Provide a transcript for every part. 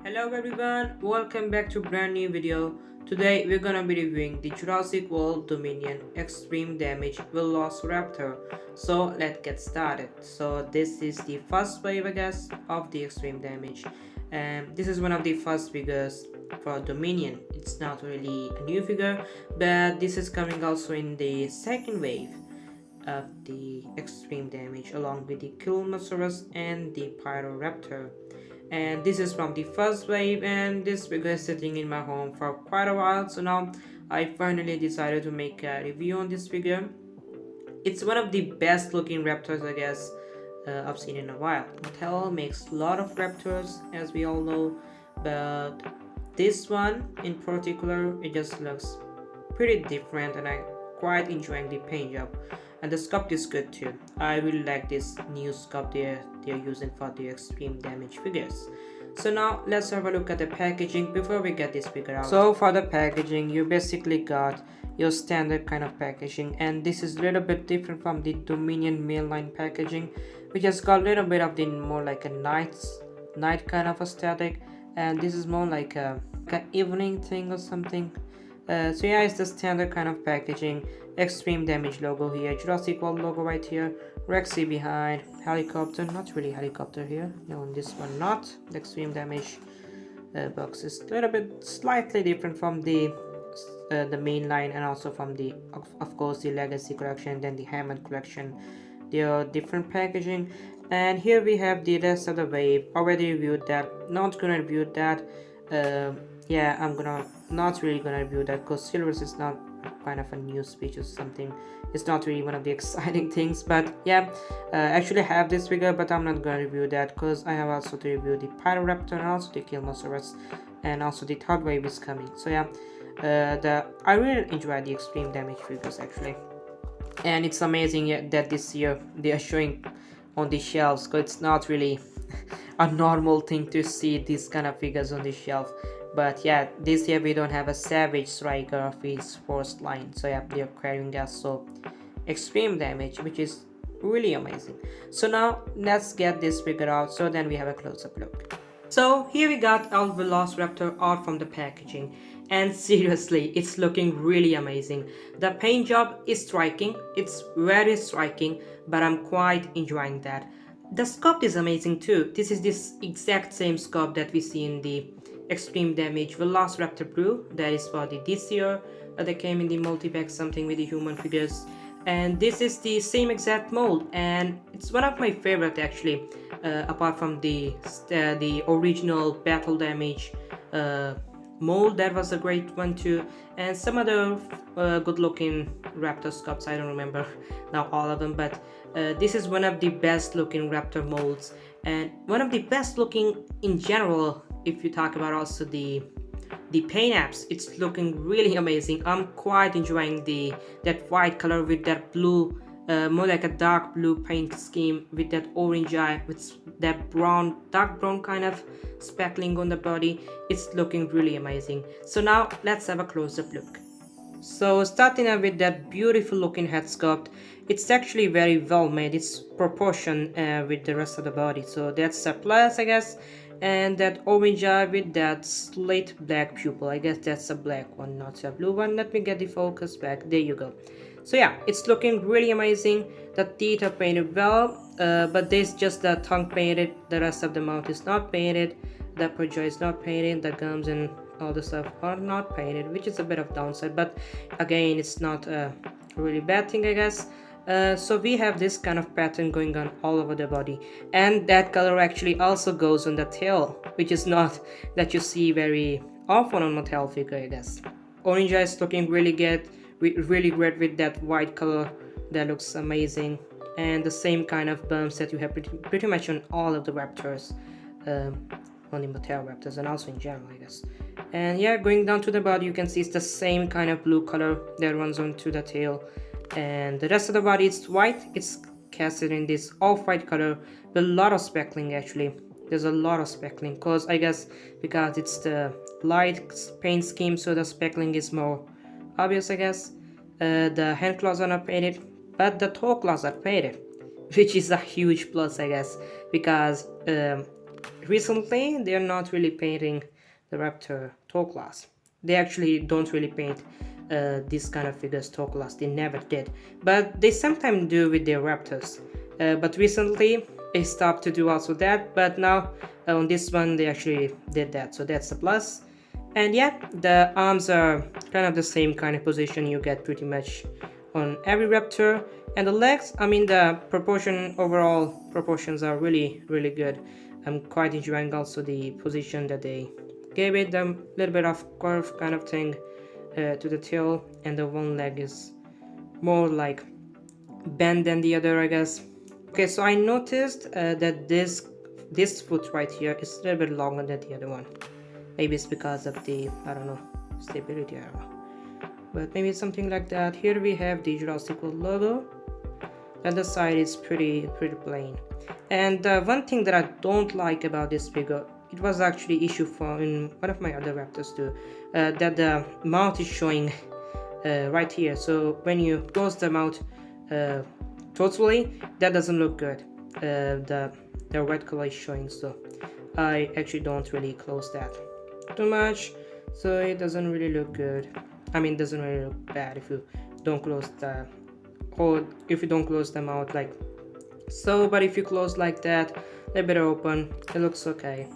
Hello everyone, welcome back to a brand new video. Today we're gonna be reviewing the Jurassic World Dominion Extreme Damage Velociraptor. So let's get started. So this is the first wave I guess of the Extreme Damage, and this is one of the first figures for Dominion. It's not really a new figure, but this is coming also in the second wave of the Extreme Damage along with the Kilmosaurus and the Pyroraptor, and this is from the first wave, and this figure is sitting in my home for quite a while. So now I finally decided to make a review on this figure. It's one of the best looking raptors I guess I've seen in a while. Mattel makes a lot of raptors as we all know, but this one in particular, it just looks pretty different, and I'm quite enjoying the paint job, and the sculpt is good too. I really like this new sculpt they're using for the extreme damage figures. So now let's have a look at the packaging before we get this figure out. So for the packaging, you basically got your standard kind of packaging, and this is a little bit different from the Dominion mainline packaging, which has got a little bit of the more like a night kind of aesthetic, and this is more like an evening thing or something. So yeah, it's the standard kind of packaging. Extreme damage logo here, Jurassic World logo right here, Rexy behind, helicopter, not really helicopter here, no, on this one not. The extreme damage box is a little bit slightly different from the main line, and also from the of course the legacy collection, then the Hammond collection. They are different packaging. And here we have the rest of the wave. Already reviewed that, not gonna review that. Yeah, I'm not really gonna review that because Silvers is not kind of a new speech or something. It's not really one of the exciting things, but yeah, actually have this figure, but I'm not gonna review that because I have also to review the Pyroraptor and also the Kilmosaurus, and also the third wave is coming. So yeah, I really enjoy the extreme damage figures actually, and it's amazing that this year they are showing on the shelves, because it's not really a normal thing to see these kind of figures on the shelf. But yeah, this year we don't have a Savage Striker of his first line, so yeah, they're carrying us so extreme damage, which is really amazing. So now let's get this figure out, so then we have a close-up look. So here we got our Velociraptor out from the packaging, and seriously, it's looking really amazing. The paint job is striking, it's very striking, but I'm quite enjoying that. The sculpt is amazing too. This is this exact same sculpt that we see in the Extreme Damage Velociraptor Blue. That is for the this year. They came in the multi-pack something with the human figures. And this is the same exact mold, and it's one of my favorite actually, apart from the original Battle Damage mold. That was a great one too, and some other good looking raptor sculpts. I don't remember now all of them, but this is one of the best looking raptor molds, and one of the best looking in general. If you talk about also the paint apps, it's looking really amazing. I'm quite enjoying that white color with that blue, more like a dark blue paint scheme, with that orange eye, with that brown, dark brown kind of speckling on the body. It's looking really amazing. So now let's have a close-up look. So starting out with that beautiful looking head sculpt, it's actually very well made. It's proportioned with the rest of the body, so that's a plus I guess. And that orange eye with that slate black pupil, I guess that's a black one, not a blue one. Let me get the focus back, there you go. So yeah, it's looking really amazing. The teeth are painted well, but there's just the tongue painted, the rest of the mouth is not painted, the upper jaw is not painted, the gums and all the stuff are not painted, which is a bit of downside, but again, it's not a really bad thing I guess. So we have this kind of pattern going on all over the body, and that color actually also goes on the tail, which is not that you see very often on Mattel figure I guess. Orange eye is looking really good, really great with that white color. That looks amazing, and the same kind of bumps that you have pretty much on all of the raptors, on the Mattel raptors, and also in general I guess. And yeah, going down to the body, you can see it's the same kind of blue color that runs onto the tail, and the rest of the body is white. It's casted in this off-white color with a lot of speckling actually. There's a lot of speckling, because I guess because it's the light paint scheme, so the speckling is more obvious I guess. The hand claws are not painted, but the toe claws are painted, which is a huge plus I guess, because recently they're not really painting the raptor toe class. They actually don't really paint this kind of figures toe class. They never did, but they sometimes do with their raptors. But recently they stopped to do also that, but now on this one they actually did that, so that's a plus. And yeah, the arms are kind of the same kind of position you get pretty much on every raptor. And the legs, I mean, the overall proportions are really good. I'm quite enjoying also the position that they gave it, a little bit of curve kind of thing to the tail, and the one leg is more like bent than the other, I guess. Okay, so I noticed that this foot right here is a little bit longer than the other one. Maybe it's because of the, I don't know, stability, I don't know, but maybe it's something like that. Here we have the Jurassic World logo. The other side is pretty plain. And one thing that I don't like about this figure, it was actually issue for in one of my other raptors too, that the mouth is showing right here. So when you close the mouth totally, that doesn't look good. The red color is showing, so I actually don't really close that too much, so it doesn't really look good. I mean, it doesn't really look bad if you don't close the, or if you don't close the mouth like so, but if you close like that, a little bit open, it looks okay.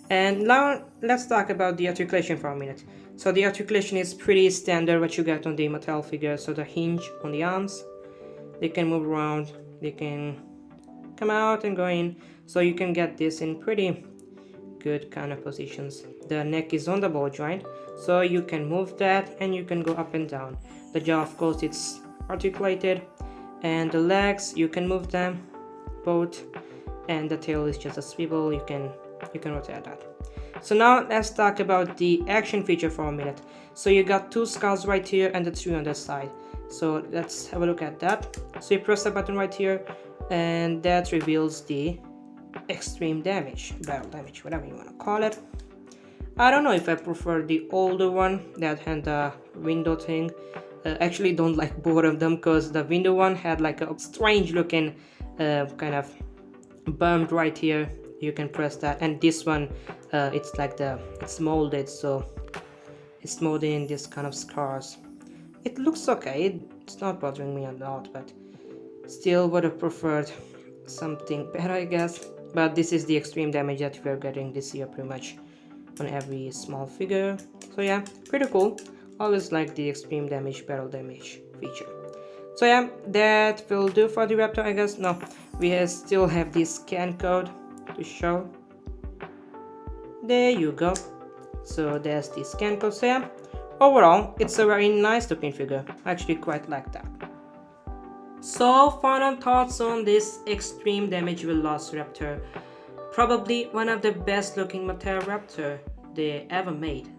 And now let's talk about the articulation for a minute. So the articulation is pretty standard what you get on the Mattel figure. So the hinge on the arms, they can move around, they can come out and go in, so you can get this in pretty good kind of positions. The neck is on the ball joint, so you can move that and you can go up and down. The jaw, of course, it's articulated, and the legs, you can move them both, and the tail is just a swivel. You can rotate that. So now let's talk about the action feature for a minute. So you got two skulls right here and the three on the side. So let's have a look at that. So you press the button right here, and that reveals the extreme damage, battle damage, whatever you want to call it. I don't know if I prefer the older one that had the window thing. Actually don't like both of them, because the window one had like a strange looking kind of bump right here. You can press that, and this one it's like it's molded, so it's molded in this kind of scars. It looks okay, it's not bothering me a lot, but still would have preferred something better, I guess. But this is the extreme damage that we're getting this year pretty much on every small figure. So yeah, pretty cool. Always like the extreme damage, battle damage feature. So yeah, that will do for the raptor, I guess. No, we still have this scan code to show. There you go. So there's the scan code. So yeah, overall it's a very nice looking figure. I actually quite like that. So final thoughts on this extreme damage Velociraptor. Probably one of the best looking Mattel raptor they ever made.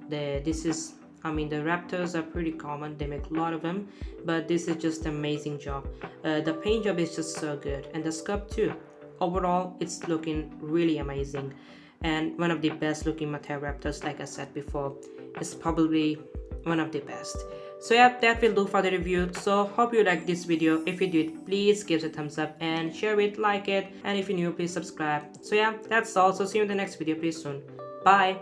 I mean, the raptors are pretty common, they make a lot of them, but this is just an amazing job. The paint job is just so good, and the sculpt too. Overall, it's looking really amazing, and one of the best looking Mattel raptors, like I said before. It's probably one of the best. So yeah, that will do for the review. So hope you liked this video. If you did, please give it a thumbs up and share it, like it, and if you're new, please subscribe. So yeah, that's all. So see you in the next video pretty soon. Bye.